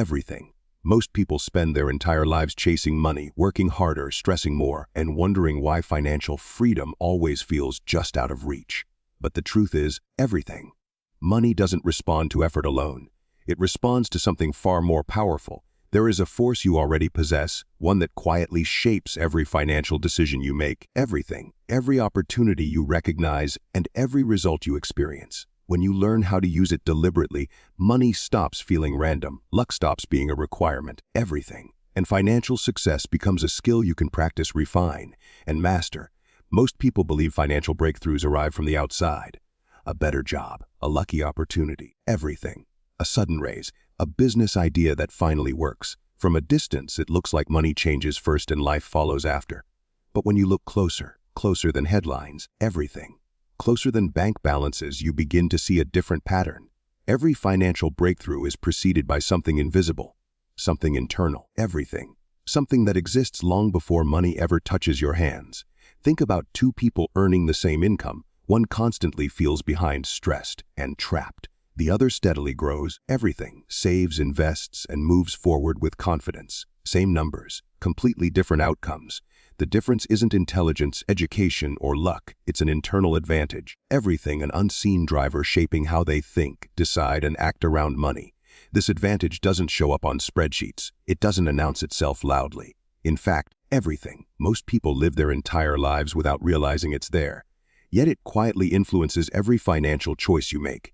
everything. Most people spend their entire lives chasing money, working harder, stressing more, and wondering why financial freedom always feels just out of reach. But the truth is, everything. Money doesn't respond to effort alone. It responds to something far more powerful. There is a force you already possess, one that quietly shapes every financial decision you make, everything, every opportunity you recognize, and every result you experience. When you learn how to use it deliberately, money stops feeling random, luck stops being a requirement, everything. And financial success becomes a skill you can practice, refine, and master. Most people believe financial breakthroughs arrive from the outside. A better job, a lucky opportunity, everything. A sudden raise, a business idea that finally works. From a distance, it looks like money changes first and life follows after. But when you look closer, closer than headlines, everything. Closer than bank balances, you begin to see a different pattern. Every financial breakthrough is preceded by something invisible, something internal, everything. Something that exists long before money ever touches your hands. Think about two people earning the same income. One constantly feels behind, stressed, and trapped. The other steadily grows, everything, saves, invests, and moves forward with confidence. Same numbers, completely different outcomes. The difference isn't intelligence, education, or luck. It's an internal advantage. Everything, an unseen driver shaping how they think, decide, and act around money. This advantage doesn't show up on spreadsheets. It doesn't announce itself loudly. In fact, everything. Most people live their entire lives without realizing it's there. Yet it quietly influences every financial choice you make.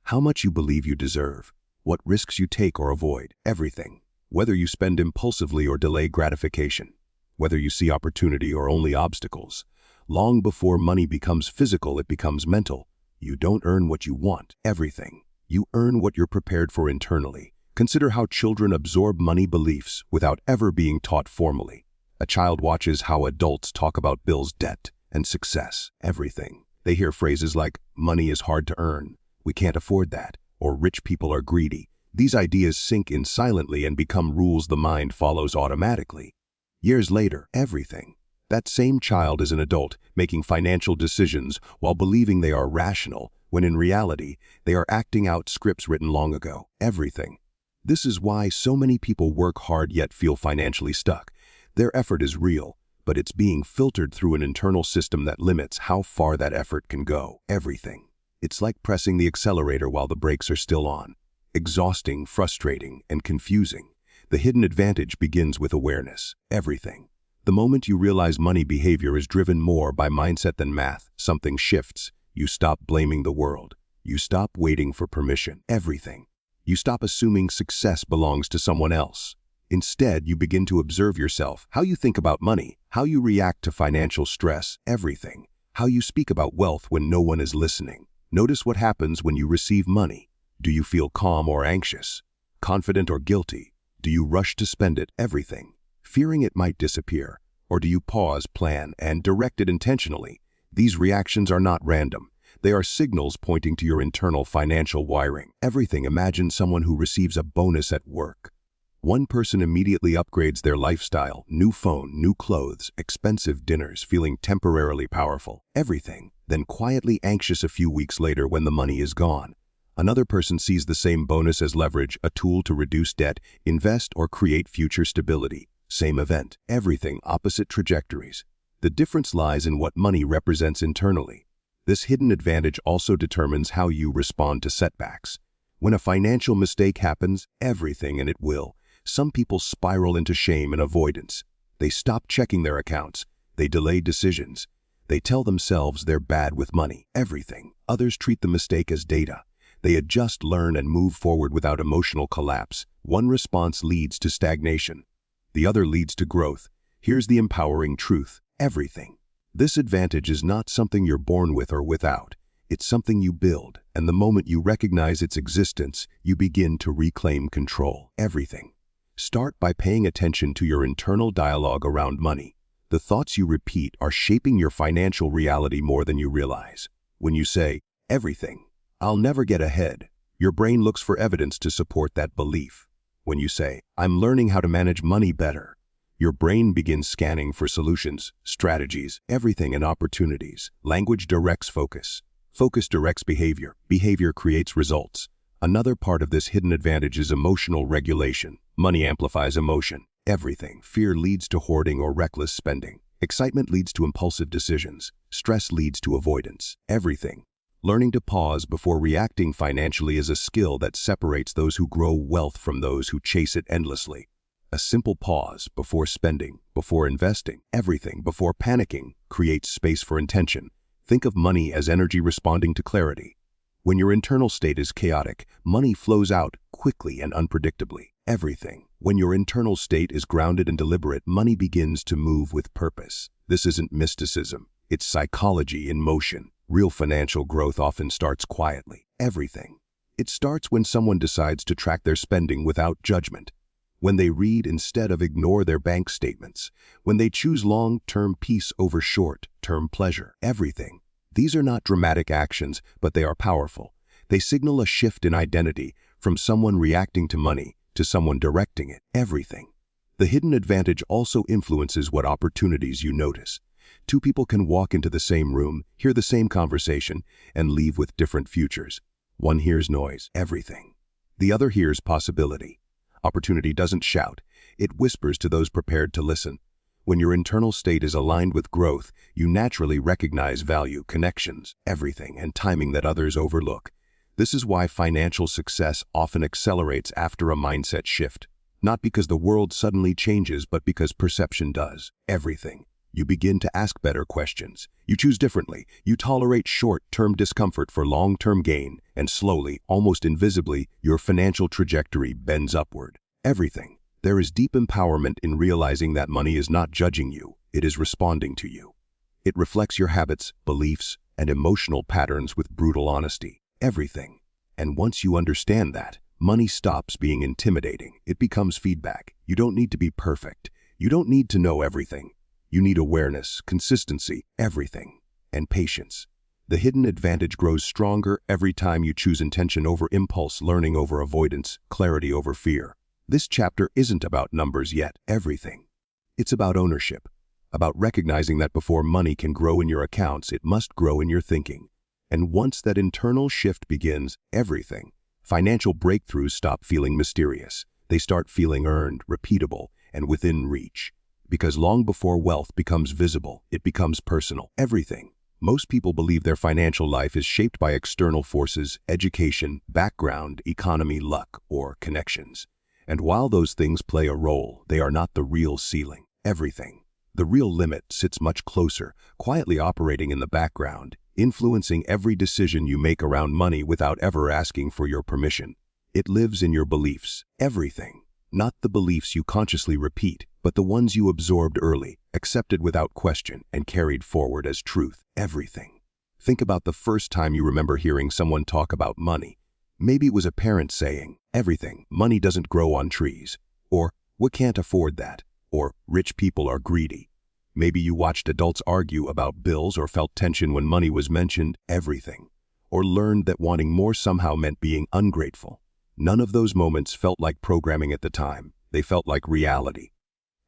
How much you believe you deserve, what risks you take or avoid, everything. Whether you spend impulsively or delay gratification. Whether you see opportunity or only obstacles. Long before money becomes physical, it becomes mental. You don't earn what you want, everything. You earn what you're prepared for internally. Consider how children absorb money beliefs without ever being taught formally. A child watches how adults talk about bills, debt, and success, everything. They hear phrases like, money is hard to earn, we can't afford that, or rich people are greedy. These ideas sink in silently and become rules the mind follows automatically. Years later, everything. That same child is an adult, making financial decisions while believing they are rational, when in reality, they are acting out scripts written long ago. Everything. This is why so many people work hard yet feel financially stuck. Their effort is real, but it's being filtered through an internal system that limits how far that effort can go. Everything. It's like pressing the accelerator while the brakes are still on. Exhausting, frustrating, and confusing. The hidden advantage begins with awareness. Everything. The moment you realize money behavior is driven more by mindset than math, something shifts. You stop blaming the world. You stop waiting for permission. Everything. You stop assuming success belongs to someone else. Instead, you begin to observe yourself, how you think about money, how you react to financial stress, everything. How you speak about wealth when no one is listening. Notice what happens when you receive money. Do you feel calm or anxious? Confident or guilty? Do you rush to spend it, everything, fearing it might disappear? Or do you pause, plan, and direct it intentionally? These reactions are not random. They are signals pointing to your internal financial wiring. Everything. Imagine someone who receives a bonus at work. One person immediately upgrades their lifestyle, new phone, new clothes, expensive dinners, feeling temporarily powerful. Everything. Then quietly anxious a few weeks later when the money is gone. Another person sees the same bonus as leverage, a tool to reduce debt, invest, or create future stability. Same event. Everything. Opposite trajectories. The difference lies in what money represents internally. This hidden advantage also determines how you respond to setbacks. When a financial mistake happens, everything, and it will, some people spiral into shame and avoidance. They stop checking their accounts. They delay decisions. They tell themselves they're bad with money. Everything. Others treat the mistake as data. They adjust, learn, and move forward without emotional collapse. One response leads to stagnation. The other leads to growth. Here's the empowering truth. Everything. This advantage is not something you're born with or without. It's something you build, and the moment you recognize its existence, you begin to reclaim control. Everything. Start by paying attention to your internal dialogue around money. The thoughts you repeat are shaping your financial reality more than you realize. When you say, everything, I'll never get ahead, your brain looks for evidence to support that belief. When you say, I'm learning how to manage money better, your brain begins scanning for solutions, strategies, everything, and opportunities. Language directs focus. Focus directs behavior. Behavior creates results. Another part of this hidden advantage is emotional regulation. Money amplifies emotion. Everything. Fear leads to hoarding or reckless spending. Excitement leads to impulsive decisions. Stress leads to avoidance. Everything. Learning to pause before reacting financially is a skill that separates those who grow wealth from those who chase it endlessly. A simple pause before spending, before investing, everything, before panicking, creates space for intention. Think of money as energy responding to clarity. When your internal state is chaotic, money flows out quickly and unpredictably. Everything. When your internal state is grounded and deliberate, money begins to move with purpose. This isn't mysticism. It's psychology in motion. Real financial growth often starts quietly. Everything. It starts when someone decides to track their spending without judgment. When they read instead of ignore their bank statements. When they choose long-term peace over short-term pleasure. Everything. These are not dramatic actions, but they are powerful. They signal a shift in identity from someone reacting to money to someone directing it. Everything. The hidden advantage also influences what opportunities you notice. Two people can walk into the same room, hear the same conversation, and leave with different futures. One hears noise, everything. The other hears possibility. Opportunity doesn't shout. It whispers to those prepared to listen. When your internal state is aligned with growth, you naturally recognize value, connections, everything, and timing that others overlook. This is why financial success often accelerates after a mindset shift. Not because the world suddenly changes, but because perception does. Everything. You begin to ask better questions. You choose differently. You tolerate short-term discomfort for long-term gain, and slowly, almost invisibly, your financial trajectory bends upward. Everything. There is deep empowerment in realizing that money is not judging you, it is responding to you. It reflects your habits, beliefs, and emotional patterns with brutal honesty. Everything. And once you understand that, money stops being intimidating. It becomes feedback. You don't need to be perfect. You don't need to know everything. You need awareness, consistency, everything, and patience. The hidden advantage grows stronger every time you choose intention over impulse, learning over avoidance, clarity over fear. This chapter isn't about numbers yet, everything. It's about ownership, about recognizing that before money can grow in your accounts, it must grow in your thinking. And once that internal shift begins, everything, financial breakthroughs stop feeling mysterious. They start feeling earned, repeatable, and within reach. Because long before wealth becomes visible, it becomes personal. Everything. Most people believe their financial life is shaped by external forces, education, background, economy, luck, or connections. And while those things play a role, they are not the real ceiling. Everything. The real limit sits much closer, quietly operating in the background, influencing every decision you make around money without ever asking for your permission. It lives in your beliefs. Everything. Not the beliefs you consciously repeat, but the ones you absorbed early, accepted without question, and carried forward as truth. Everything. Think about the first time you remember hearing someone talk about money. Maybe it was a parent saying, everything, money doesn't grow on trees. Or, we can't afford that. Or, rich people are greedy. Maybe you watched adults argue about bills or felt tension when money was mentioned. Everything. Or learned that wanting more somehow meant being ungrateful. None of those moments felt like programming at the time. They felt like reality.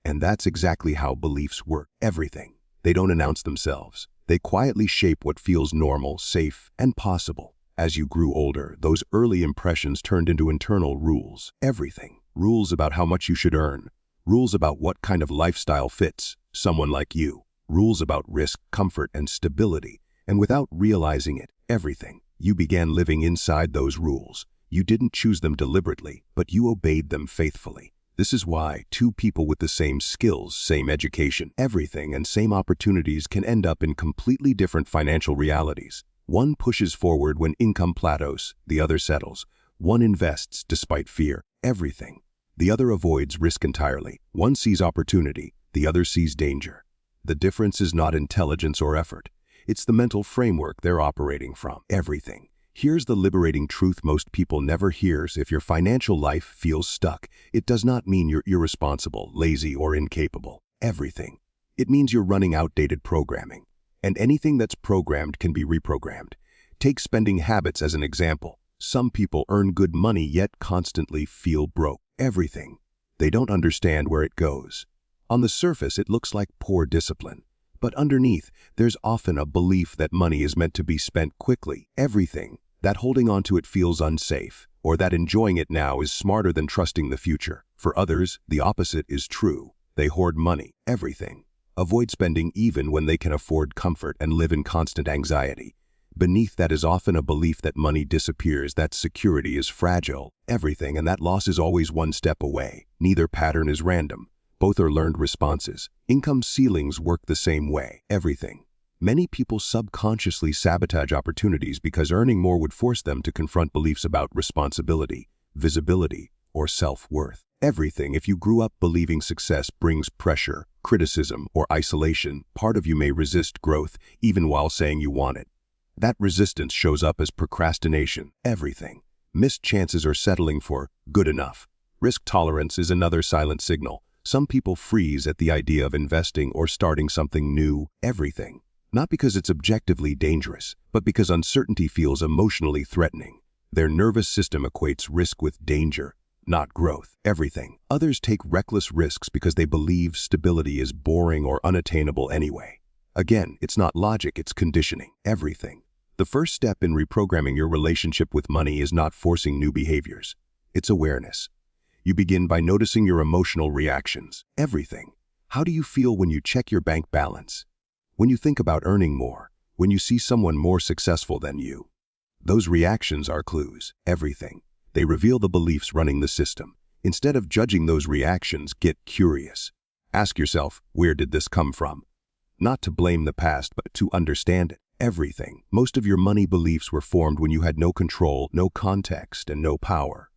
And that's exactly how beliefs work. Everything. They don't announce themselves. They quietly shape what feels normal, safe, and possible. As you grew older, those early impressions turned into internal rules. Everything. Rules about how much you should earn. Rules about what kind of lifestyle fits someone like you. Rules about risk, comfort, and stability. And without realizing it, everything. You began living inside those rules. You didn't choose them deliberately, but you obeyed them faithfully. This is why two people with the same skills, same education, everything, and same opportunities can end up in completely different financial realities. One pushes forward when income plateaus, the other settles. One invests despite fear, everything. The other avoids risk entirely. One sees opportunity, the other sees danger. The difference is not intelligence or effort. It's the mental framework they're operating from. Everything. Here's the liberating truth most people never hear. If your financial life feels stuck, it does not mean you're irresponsible, lazy, or incapable. Everything. It means you're running outdated programming. And anything that's programmed can be reprogrammed. Take spending habits as an example. Some people earn good money yet constantly feel broke. Everything. They don't understand where it goes. On the surface, it looks like poor discipline. But underneath, there's often a belief that money is meant to be spent quickly. Everything. that holding on to it feels unsafe, or that enjoying it now is smarter than trusting the future. For others, the opposite is true. They hoard money, everything. Avoid spending even when they can afford comfort and live in constant anxiety. Beneath that is often a belief that money disappears, that security is fragile, everything, and that loss is always one step away. Neither pattern is random. Both are learned responses. Income ceilings work the same way, everything. Many people subconsciously sabotage opportunities because earning more would force them to confront beliefs about responsibility, visibility, or self-worth. Everything. If you grew up believing success brings pressure, criticism, or isolation, part of you may resist growth even while saying you want it. That resistance shows up as procrastination, everything. Missed chances or settling for good enough. Risk tolerance is another silent signal. Some people freeze at the idea of investing or starting something new, everything. Not because it's objectively dangerous, but because uncertainty feels emotionally threatening. Their nervous system equates risk with danger, not growth, everything. Others take reckless risks because they believe stability is boring or unattainable anyway. Again, it's not logic, it's conditioning, everything. The first step in reprogramming your relationship with money is not forcing new behaviors. It's awareness. You begin by noticing your emotional reactions, everything. How do you feel when you check your bank balance? When you think about earning more? When you see someone more successful than you? Those reactions are clues, everything. They reveal the beliefs running the system. Instead of judging those reactions, get curious. Ask yourself, where did this come from? Not to blame the past, but to understand it. Everything. Most of your money beliefs were formed when you had no control, no context, and no power.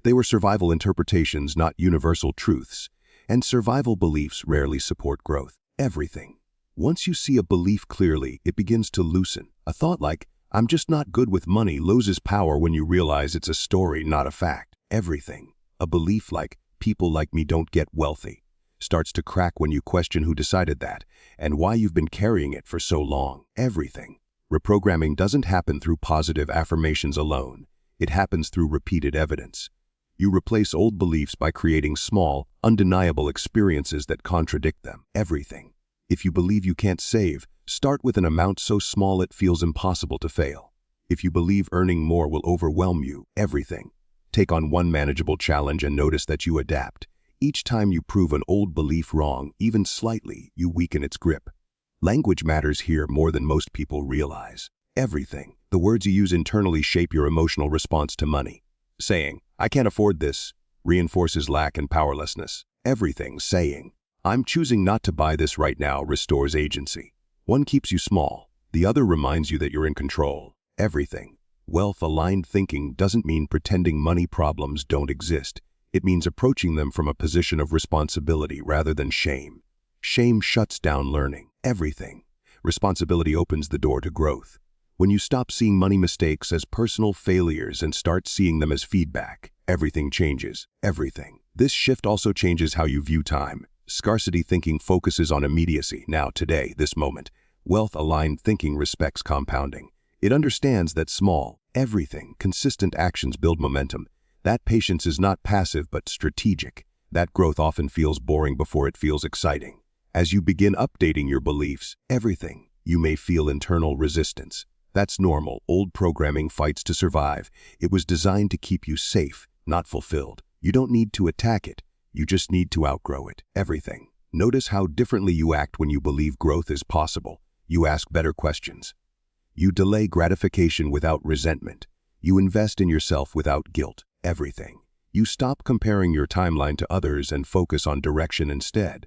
They were survival interpretations, not universal truths. And survival beliefs rarely support growth. Everything. Once you see a belief clearly, it begins to loosen. A thought like, I'm just not good with money, loses power when you realize it's a story, not a fact. Everything. A belief like, people like me don't get wealthy, starts to crack when you question who decided that and why you've been carrying it for so long. Everything. Reprogramming doesn't happen through positive affirmations alone. It happens through repeated evidence. You replace old beliefs by creating small, undeniable experiences that contradict them. Everything. If you believe you can't save, start with an amount so small it feels impossible to fail. If you believe earning more will overwhelm you, everything. Take on one manageable challenge and notice that you adapt. Each time you prove an old belief wrong, even slightly, you weaken its grip. Language matters here more than most people realize. Everything. The words you use internally shape your emotional response to money. Saying, I can't afford this, reinforces lack and powerlessness. Everything. Saying, I'm choosing not to buy this right now, restores agency. One keeps you small. The other reminds you that you're in control. Everything. Wealth-aligned thinking doesn't mean pretending money problems don't exist. It means approaching them from a position of responsibility rather than shame. Shame shuts down learning. Everything. Responsibility opens the door to growth. When you stop seeing money mistakes as personal failures and start seeing them as feedback, everything changes. Everything. This shift also changes how you view time. Scarcity thinking focuses on immediacy, now, today, this moment. Wealth-aligned thinking respects compounding. It understands that small, everything, consistent actions build momentum. That patience is not passive but strategic. That growth often feels boring before it feels exciting. As you begin updating your beliefs, everything, you may feel internal resistance. That's normal. Old programming fights to survive. It was designed to keep you safe, not fulfilled. You don't need to attack it. You just need to outgrow it. Everything. Notice how differently you act when you believe growth is possible. You ask better questions. You delay gratification without resentment. You invest in yourself without guilt. Everything. You stop comparing your timeline to others and focus on direction instead.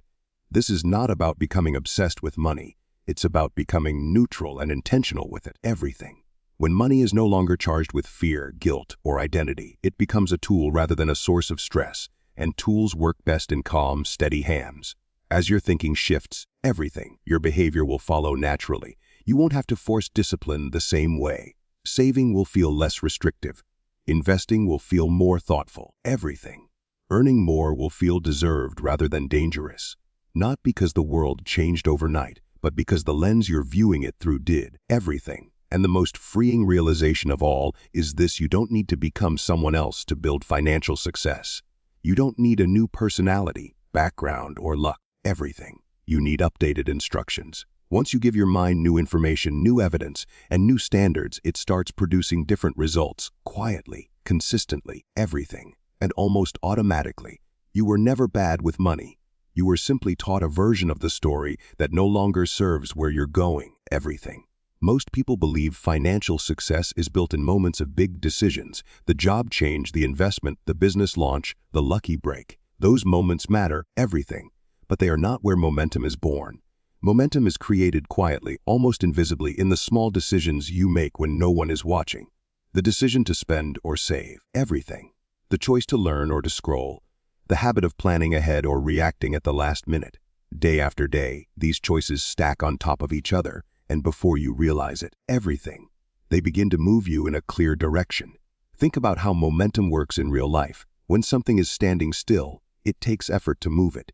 This is not about becoming obsessed with money. It's about becoming neutral and intentional with it. Everything. When money is no longer charged with fear, guilt, or identity, it becomes a tool rather than a source of stress, and tools work best in calm, steady hands. As your thinking shifts, everything, your behavior will follow naturally. You won't have to force discipline the same way. Saving will feel less restrictive. Investing will feel more thoughtful. Everything. Earning more will feel deserved rather than dangerous. Not because the world changed overnight, but because the lens you're viewing it through did. Everything. And the most freeing realization of all is this: you don't need to become someone else to build financial success. You don't need a new personality, background, or luck. Everything. You need updated instructions. Once you give your mind new information, new evidence, and new standards, it starts producing different results, quietly, consistently, everything, and almost automatically. You were never bad with money. You were simply taught a version of the story that no longer serves where you're going, everything. Most people believe financial success is built in moments of big decisions, the job change, the investment, the business launch, the lucky break. Those moments matter, everything, but they are not where momentum is born. Momentum is created quietly, almost invisibly, in the small decisions you make when no one is watching. The decision to spend or save, everything. The choice to learn or to scroll. The habit of planning ahead or reacting at the last minute. Day after day, these choices stack on top of each other, and before you realize it, everything. They begin to move you in a clear direction. Think about how momentum works in real life. When something is standing still, it takes effort to move it.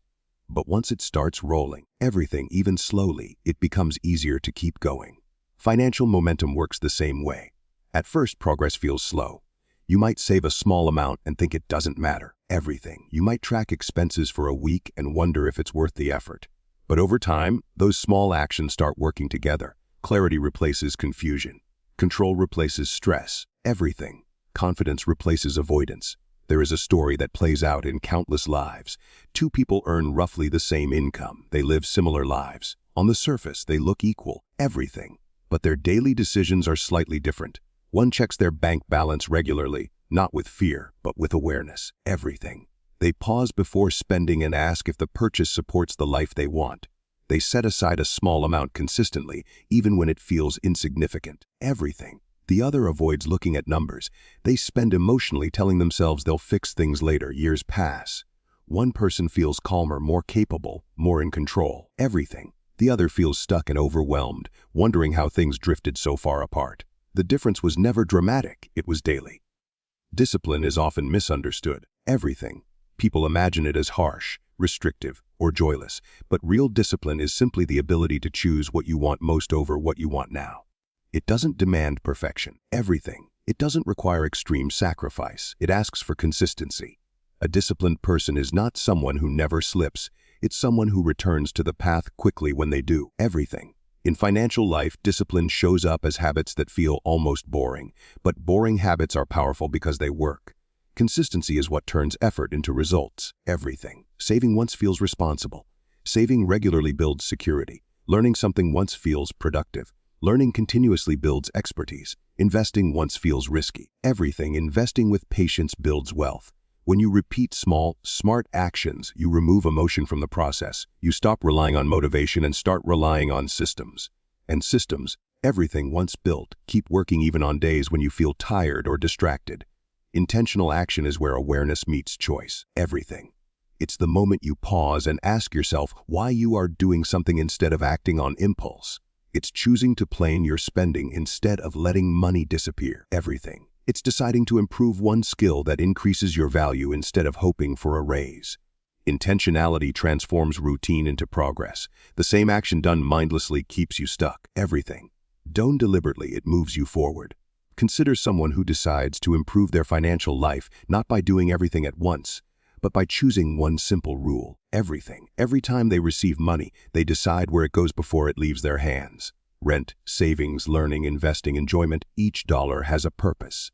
But once it starts rolling, everything, even slowly, it becomes easier to keep going. Financial momentum works the same way. At first, progress feels slow. You might save a small amount and think it doesn't matter. Everything. You might track expenses for a week and wonder if it's worth the effort. But over time, those small actions start working together. Clarity replaces confusion. Control replaces stress. Everything. Confidence replaces avoidance. There is a story that plays out in countless lives. Two people earn roughly the same income. They live similar lives. On the surface, they look equal. Everything. But their daily decisions are slightly different. One checks their bank balance regularly, not with fear, but with awareness. Everything. They pause before spending and ask if the purchase supports the life they want. They set aside a small amount consistently, even when it feels insignificant. Everything. The other avoids looking at numbers. They spend emotionally, telling themselves they'll fix things later. Years pass. One person feels calmer, more capable, more in control. Everything. The other feels stuck and overwhelmed, wondering how things drifted so far apart. The difference was never dramatic, it was daily. Discipline is often misunderstood. Everything. People imagine it as harsh, restrictive, or joyless, but real discipline is simply the ability to choose what you want most over what you want now. It doesn't demand perfection. Everything. It doesn't require extreme sacrifice. It asks for consistency. A disciplined person is not someone who never slips. It's someone who returns to the path quickly when they do. Everything. In financial life, discipline shows up as habits that feel almost boring, but boring habits are powerful because they work. Consistency is what turns effort into results. Everything. Saving once feels responsible. Saving regularly builds security. Learning something once feels productive. Learning continuously builds expertise. Investing once feels risky. Everything. Investing with patience builds wealth. When you repeat small, smart actions, you remove emotion from the process. You stop relying on motivation and start relying on systems. And systems, everything once built, keep working even on days when you feel tired or distracted. Intentional action is where awareness meets choice. Everything. It's the moment you pause and ask yourself why you are doing something instead of acting on impulse. It's choosing to plan your spending instead of letting money disappear. Everything. It's deciding to improve one skill that increases your value instead of hoping for a raise. Intentionality transforms routine into progress. The same action done mindlessly keeps you stuck. Everything. Done deliberately, it moves you forward. Consider someone who decides to improve their financial life not by doing everything at once, but by choosing one simple rule. Everything. Every time they receive money, they decide where it goes before it leaves their hands. Rent, savings, learning, investing, enjoyment, each dollar has a purpose.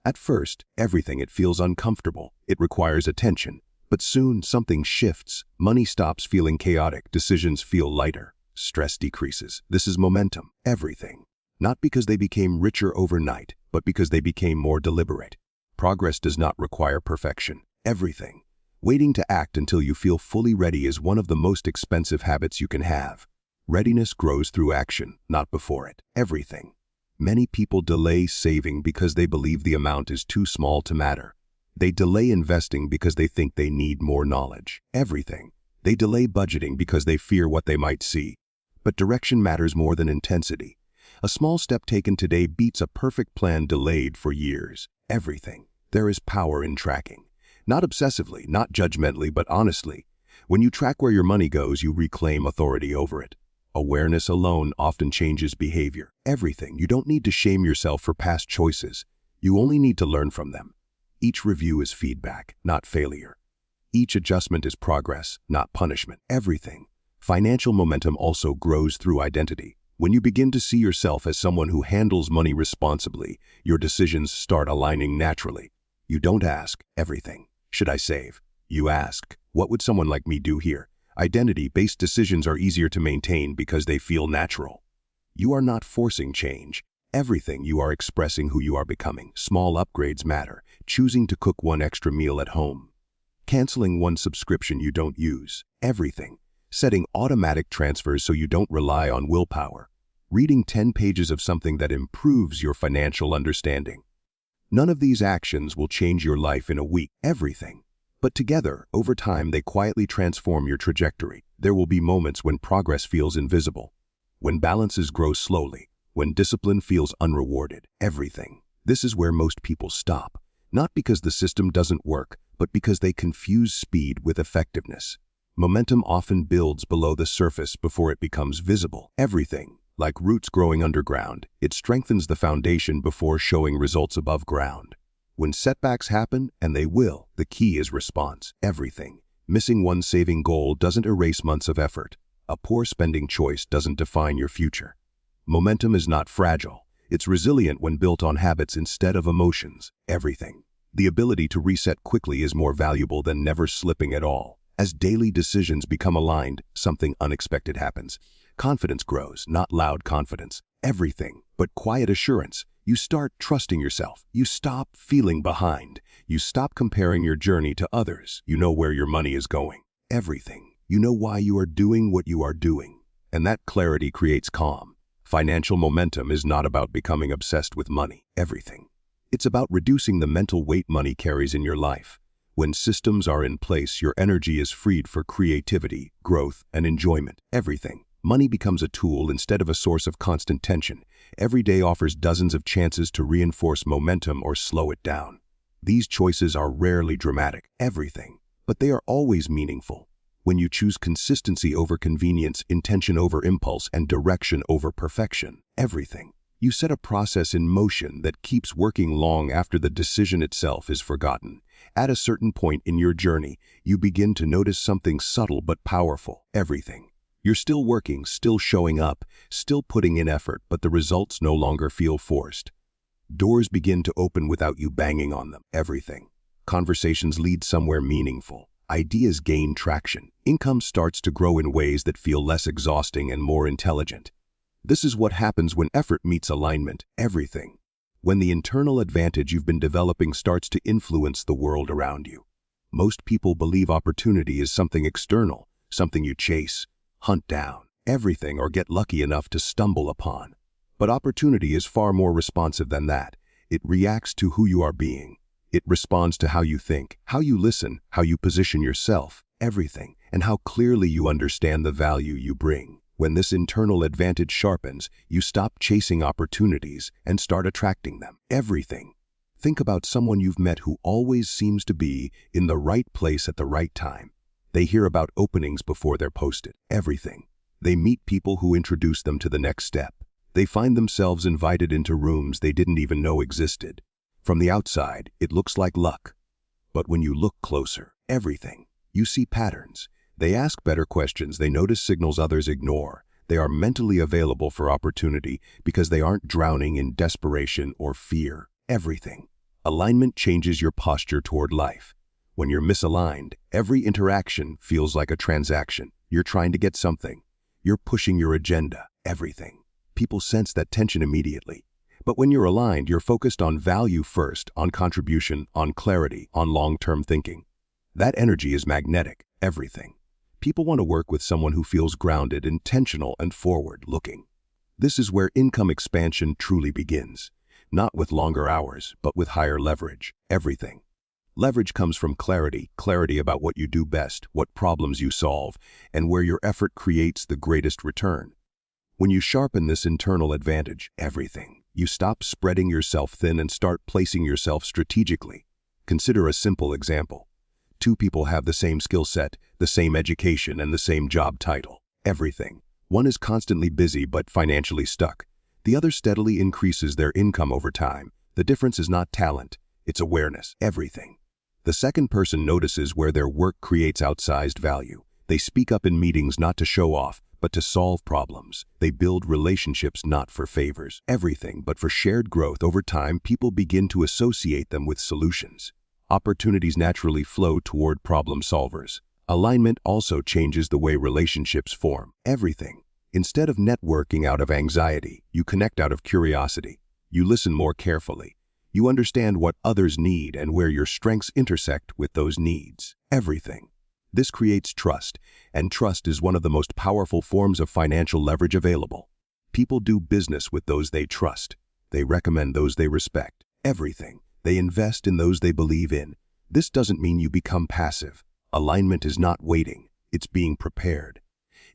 At first, everything it feels uncomfortable. It requires attention. But soon, something shifts. Money stops feeling chaotic. Decisions feel lighter. Stress decreases. This is momentum. Everything. Not because they became richer overnight, but because they became more deliberate. Progress does not require perfection. Everything. Waiting to act until you feel fully ready is one of the most expensive habits you can have. Readiness grows through action, not before it. Everything. Many people delay saving because they believe the amount is too small to matter. They delay investing because they think they need more knowledge. Everything. They delay budgeting because they fear what they might see. But direction matters more than intensity. A small step taken today beats a perfect plan delayed for years. Everything. There is power in tracking. Not obsessively, not judgmentally, but honestly. When you track where your money goes, you reclaim authority over it. Awareness alone often changes behavior. Everything. You don't need to shame yourself for past choices. You only need to learn from them. Each review is feedback, not failure. Each adjustment is progress, not punishment. Everything. Financial momentum also grows through identity. When you begin to see yourself as someone who handles money responsibly, your decisions start aligning naturally. You don't ask, everything, should I save? You ask, what would someone like me do here? Identity-based decisions are easier to maintain because they feel natural. You are not forcing change. Everything you are expressing who you are becoming. Small upgrades matter. Choosing to cook one extra meal at home. Canceling one subscription you don't use. Everything. Setting automatic transfers so you don't rely on willpower. Reading 10 pages of something that improves your financial understanding. None of these actions will change your life in a week. Everything. But together, over time, they quietly transform your trajectory. There will be moments when progress feels invisible. When balances grow slowly. When discipline feels unrewarded. Everything. This is where most people stop. Not because the system doesn't work, but because they confuse speed with effectiveness. Momentum often builds below the surface before it becomes visible. Everything, like roots growing underground, it strengthens the foundation before showing results above ground. When setbacks happen, and they will, the key is response. Everything. Missing one saving goal doesn't erase months of effort. A poor spending choice doesn't define your future. Momentum is not fragile. It's resilient when built on habits instead of emotions. Everything. The ability to reset quickly is more valuable than never slipping at all. As daily decisions become aligned, something unexpected happens. Confidence grows, not loud confidence. Everything, but quiet assurance. You start trusting yourself. You stop feeling behind. You stop comparing your journey to others. You know where your money is going. Everything. You know why you are doing what you are doing. And that clarity creates calm. Financial momentum is not about becoming obsessed with money. Everything. It's about reducing the mental weight money carries in your life. When systems are in place, your energy is freed for creativity, growth, and enjoyment. Everything. Money becomes a tool instead of a source of constant tension. Every day offers dozens of chances to reinforce momentum or slow it down. These choices are rarely dramatic. Everything. But they are always meaningful. When you choose consistency over convenience, intention over impulse, and direction over perfection. Everything. You set a process in motion that keeps working long after the decision itself is forgotten. At a certain point in your journey, you begin to notice something subtle but powerful. Everything. You're still working, still showing up, still putting in effort, but the results no longer feel forced. Doors begin to open without you banging on them. Everything. Conversations lead somewhere meaningful. Ideas gain traction. Income starts to grow in ways that feel less exhausting and more intelligent. This is what happens when effort meets alignment. Everything. When the internal advantage you've been developing starts to influence the world around you. Most people believe opportunity is something external, something you chase, hunt down, everything, or get lucky enough to stumble upon. But opportunity is far more responsive than that. It reacts to who you are being. It responds to how you think, how you listen, how you position yourself, everything, and how clearly you understand the value you bring. When this internal advantage sharpens, you stop chasing opportunities and start attracting them. Everything. Think about someone you've met who always seems to be in the right place at the right time. They hear about openings before they're posted. Everything. They meet people who introduce them to the next step. They find themselves invited into rooms they didn't even know existed. From the outside, it looks like luck. But when you look closer, everything, you see patterns. They ask better questions, they notice signals others ignore. They are mentally available for opportunity because they aren't drowning in desperation or fear. Everything. Alignment changes your posture toward life. When you're misaligned, every interaction feels like a transaction. You're trying to get something. You're pushing your agenda. Everything. People sense that tension immediately. But when you're aligned, you're focused on value first, on contribution, on clarity, on long-term thinking. That energy is magnetic. Everything. People want to work with someone who feels grounded, intentional, and forward-looking. This is where income expansion truly begins. Not with longer hours, but with higher leverage. Everything. Leverage comes from clarity about what you do best, what problems you solve, and where your effort creates the greatest return. When you sharpen this internal advantage, everything, you stop spreading yourself thin and start placing yourself strategically. Consider a simple example. Two people have the same skill set, the same education, and the same job title. Everything. One is constantly busy but financially stuck. The other steadily increases their income over time. The difference is not talent, it's awareness. Everything. The second person notices where their work creates outsized value. They speak up in meetings not to show off, but to solve problems. They build relationships not for favors, everything, but for shared growth. Over time, people begin to associate them with solutions. Opportunities naturally flow toward problem solvers. Alignment also changes the way relationships form. Everything. Instead of networking out of anxiety, you connect out of curiosity. You listen more carefully. You understand what others need and where your strengths intersect with those needs. Everything. This creates trust, and trust is one of the most powerful forms of financial leverage available. People do business with those they trust. They recommend those they respect. Everything. They invest in those they believe in. This doesn't mean you become passive. Alignment is not waiting. It's being prepared.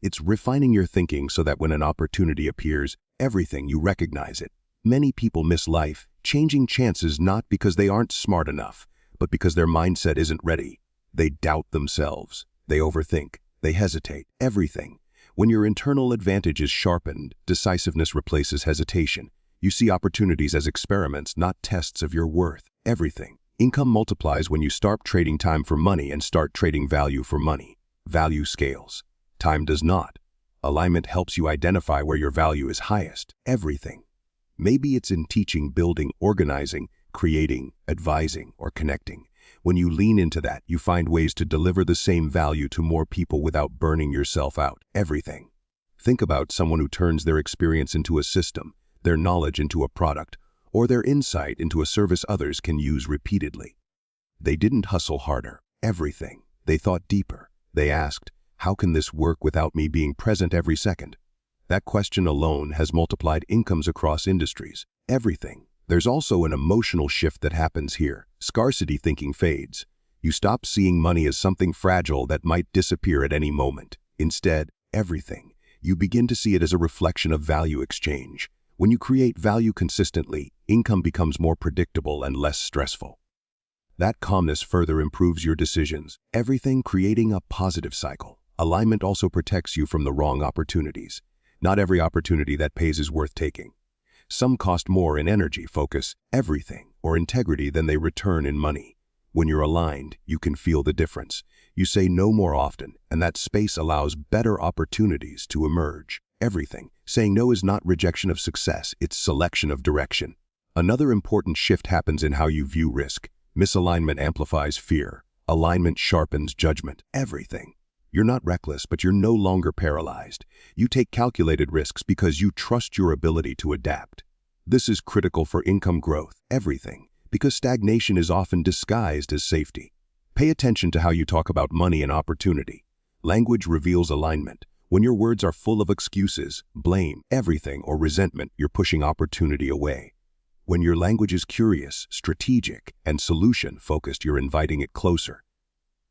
It's refining your thinking so that when an opportunity appears, you recognize it. Many people miss life, changing chances not because they aren't smart enough, but because their mindset isn't ready. They doubt themselves. They overthink. They hesitate. Everything. When your internal advantage is sharpened, decisiveness replaces hesitation. You see opportunities as experiments, not tests of your worth. Everything. Income multiplies when you stop trading time for money and start trading value for money. Value scales. Time does not. Alignment helps you identify where your value is highest. Everything. Maybe it's in teaching, building, organizing, creating, advising, or connecting. When you lean into that, you find ways to deliver the same value to more people without burning yourself out. Everything. Think about someone who turns their experience into a system, their knowledge into a product, or their insight into a service others can use repeatedly. They didn't hustle harder. Everything. They thought deeper. They asked, how can this work without me being present every second? That question alone has multiplied incomes across industries. Everything. There's also an emotional shift that happens here. Scarcity thinking fades. You stop seeing money as something fragile that might disappear at any moment. Instead, everything. You begin to see it as a reflection of value exchange. When you create value consistently, income becomes more predictable and less stressful. That calmness further improves your decisions. Everything, creating a positive cycle. Alignment also protects you from the wrong opportunities. Not every opportunity that pays is worth taking. Some cost more in energy, focus, everything, or integrity than they return in money. When you're aligned, you can feel the difference. You say no more often, and that space allows better opportunities to emerge. Everything. Saying no is not rejection of success, it's selection of direction. Another important shift happens in how you view risk. Misalignment amplifies fear. Alignment sharpens judgment. Everything. You're not reckless, but you're no longer paralyzed. You take calculated risks because you trust your ability to adapt. This is critical for income growth. Everything. Because stagnation is often disguised as safety. Pay attention to how you talk about money and opportunity. Language reveals alignment. When your words are full of excuses, blame, everything, or resentment, you're pushing opportunity away. When your language is curious, strategic, and solution-focused, you're inviting it closer.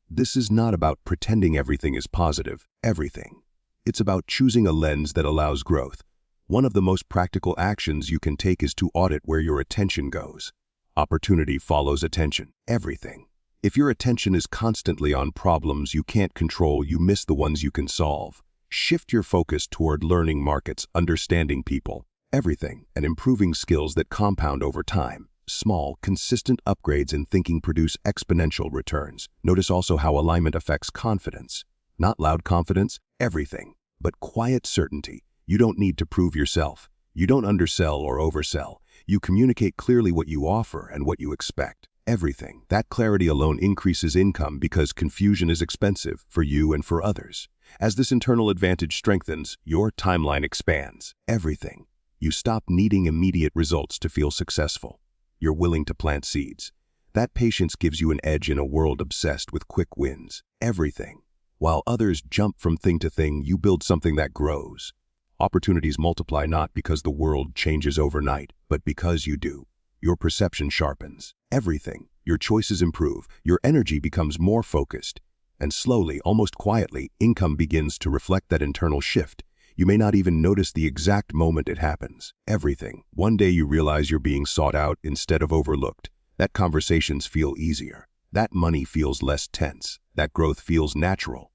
This is not about pretending everything is positive. Everything. It's about choosing a lens that allows growth. One of the most practical actions you can take is to audit where your attention goes. Opportunity follows attention. Everything. If your attention is constantly on problems you can't control, you miss the ones you can solve. Shift your focus toward learning markets, understanding people, everything, and improving skills that compound over time. Small, consistent upgrades in thinking produce exponential returns. Notice also how alignment affects confidence. Not loud confidence, everything, but quiet certainty. You don't need to prove yourself. You don't undersell or oversell. You communicate clearly what you offer and what you expect. Everything. That clarity alone increases income because confusion is expensive for you and for others. As this internal advantage strengthens, your timeline expands. Everything. You stop needing immediate results to feel successful. You're willing to plant seeds. That patience gives you an edge in a world obsessed with quick wins. Everything. While others jump from thing to thing, you build something that grows. Opportunities multiply not because the world changes overnight, but because you do. Your perception sharpens. Everything. Your choices improve. Your energy becomes more focused. And slowly, almost quietly, income begins to reflect that internal shift. You may not even notice the exact moment it happens. Everything. One day you realize you're being sought out instead of overlooked. That conversations feel easier. That money feels less tense. That growth feels natural.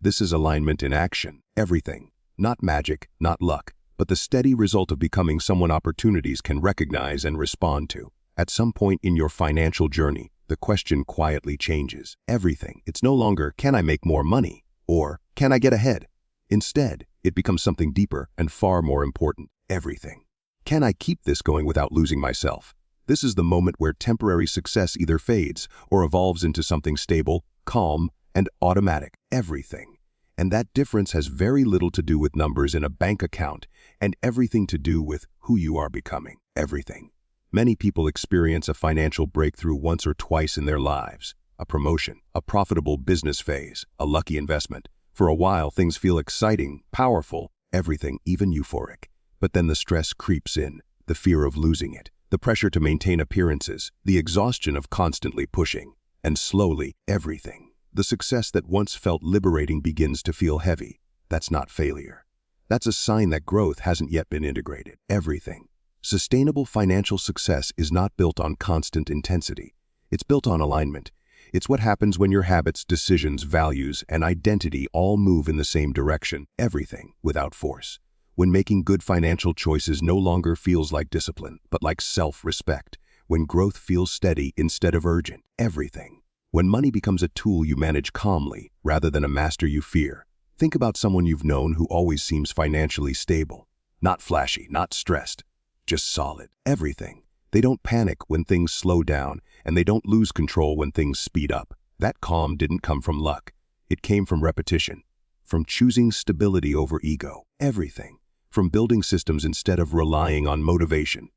This is alignment in action. Everything. Not magic, not luck, but the steady result of becoming someone opportunities can recognize and respond to. At some point in your financial journey, the question quietly changes. Everything. It's no longer, can I make more money? Or, Can I get ahead? Instead, it becomes something deeper and far more important: everything. Can I keep this going without losing myself? This is the moment where temporary success either fades or evolves into something stable, calm, and automatic: everything. And that difference has very little to do with numbers in a bank account and everything to do with who you are becoming: everything. Many people experience a financial breakthrough once or twice in their lives: a promotion, a profitable business phase, a lucky investment. For a while, things feel exciting, powerful, everything, even euphoric. But then the stress creeps in, the fear of losing it, the pressure to maintain appearances, the exhaustion of constantly pushing. And slowly, everything. The success that once felt liberating begins to feel heavy. That's not failure. That's a sign that growth hasn't yet been integrated: everything. Sustainable financial success is not built on constant intensity. It's built on alignment. It's what happens when your habits, decisions, values, and identity all move in the same direction: everything, without force. When making good financial choices no longer feels like discipline, but like self-respect. When growth feels steady instead of urgent: everything. When money becomes a tool you manage calmly rather than a master you fear. Think about someone you've known who always seems financially stable. Not flashy, not stressed, just solid: everything. They don't panic when things slow down, and they don't lose control when things speed up. That calm didn't come from luck. It came from repetition, from choosing stability over ego: everything. From building systems instead of relying on motivation.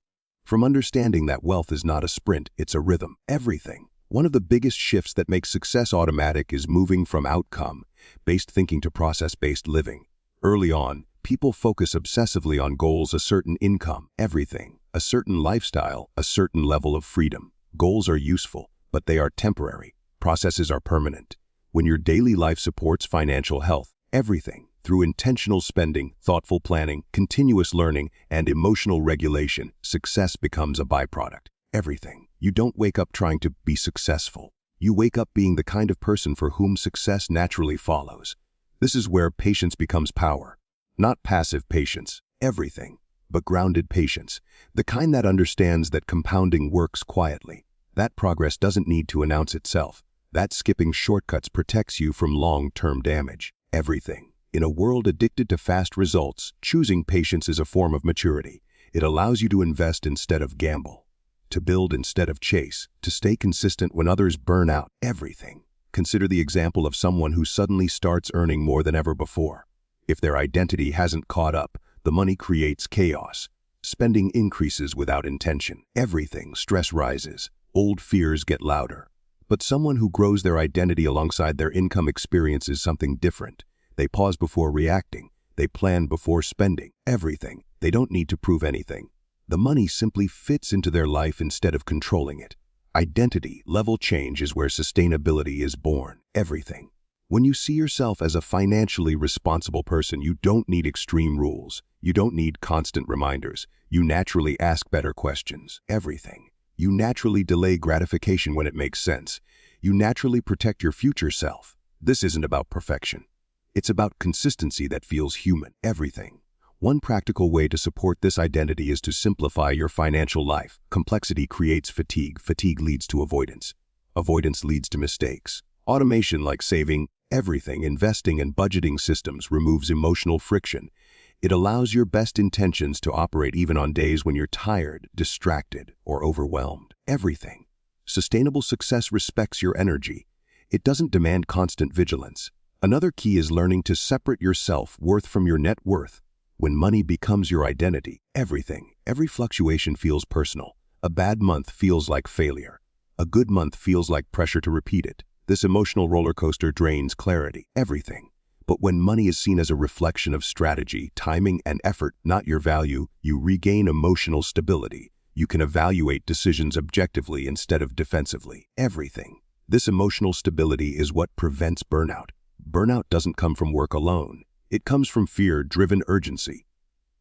From understanding that wealth is not a sprint, it's a rhythm: everything. One of the biggest shifts that makes success automatic is moving from outcome-based thinking to process-based living. Early on, people focus obsessively on goals: a certain income, everything, a certain lifestyle, a certain level of freedom. Goals are useful, but they are temporary. Processes are permanent. When your daily life supports financial health, everything, through intentional spending, thoughtful planning, continuous learning, and emotional regulation, success becomes a byproduct: everything. You don't wake up trying to be successful. You wake up being the kind of person for whom success naturally follows. This is where patience becomes power. Not passive patience, everything, but grounded patience. The kind that understands that compounding works quietly. That progress doesn't need to announce itself. That skipping shortcuts protects you from long-term damage: everything. In a world addicted to fast results, choosing patience is a form of maturity. It allows you to invest instead of gamble, to build instead of chase, to stay consistent when others burn out: everything. Consider the example of someone who suddenly starts earning more than ever before. If their identity hasn't caught up, the money creates chaos. Spending increases without intention: everything. Stress rises. Old fears get louder. But someone who grows their identity alongside their income experiences something different. They pause before reacting. They plan before spending: everything. They don't need to prove anything. The money simply fits into their life instead of controlling it. Identity level change is where sustainability is born: everything. When you see yourself as a financially responsible person, you don't need extreme rules. You don't need constant reminders. You naturally ask better questions: everything. You naturally delay gratification when it makes sense. You naturally protect your future self. This isn't about perfection. It's about consistency that feels human: everything. One practical way to support this identity is to simplify your financial life. Complexity creates fatigue. Fatigue leads to avoidance. Avoidance leads to mistakes. Automation like saving, everything, investing, and budgeting systems removes emotional friction. It allows your best intentions to operate even on days when you're tired, distracted, or overwhelmed: everything. Sustainable success respects your energy. It doesn't demand constant vigilance. Another key is learning to separate your self-worth from your net worth. When money becomes your identity, everything, every fluctuation feels personal. A bad month feels like failure. A good month feels like pressure to repeat it. This emotional roller coaster drains clarity: everything. But when money is seen as a reflection of strategy, timing, and effort, not your value, you regain emotional stability. You can evaluate decisions objectively instead of defensively: everything. This emotional stability is what prevents burnout. Burnout doesn't come from work alone. It comes from fear-driven urgency,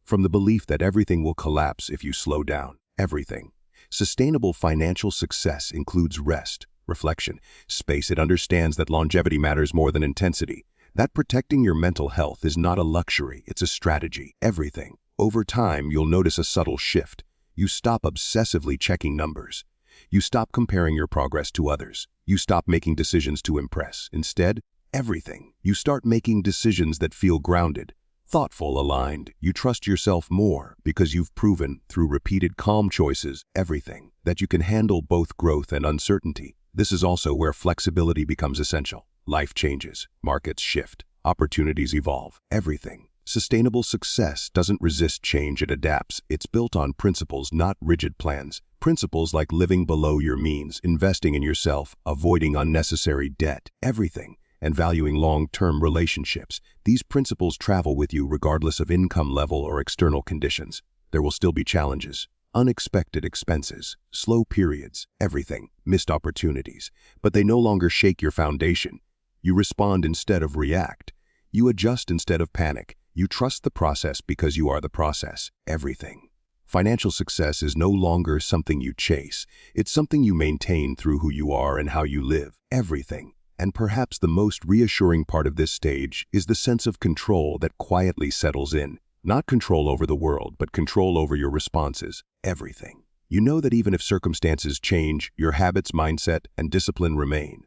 from the belief that everything will collapse if you slow down: everything. Sustainable financial success includes rest, reflection, space. It understands that longevity matters more than intensity, that protecting your mental health is not a luxury, it's a strategy: everything. Over time, you'll notice a subtle shift. You stop obsessively checking numbers. You stop comparing your progress to others. You stop making decisions to impress. Instead, everything. You start making decisions that feel grounded, thoughtful, aligned. You trust yourself more because you've proven, through repeated calm choices, everything, that you can handle both growth and uncertainty. This is also where flexibility becomes essential. Life changes, markets shift, opportunities evolve, everything. Sustainable success doesn't resist change, it adapts. It's built on principles, not rigid plans. Principles like living below your means, investing in yourself, avoiding unnecessary debt, everything, and valuing long-term relationships. These principles travel with you regardless of income level or external conditions. There will still be challenges, unexpected expenses, slow periods, everything, missed opportunities, but they no longer shake your foundation. You respond instead of react. You adjust instead of panic. You trust the process because you are the process, everything. Financial success is no longer something you chase. It's something you maintain through who you are and how you live, everything. And perhaps the most reassuring part of this stage is the sense of control that quietly settles in. Not control over the world, but control over your responses, everything. You know that even if circumstances change, your habits, mindset, and discipline remain.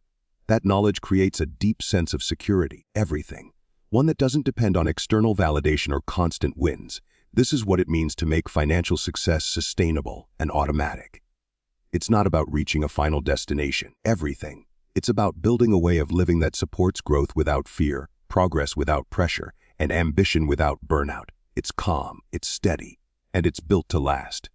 That knowledge creates a deep sense of security, everything. One that doesn't depend on external validation or constant wins. This is what it means to make financial success sustainable and automatic. It's not about reaching a final destination, everything. It's about building a way of living that supports growth without fear, progress without pressure, and ambition without burnout. It's calm, it's steady, and it's built to last.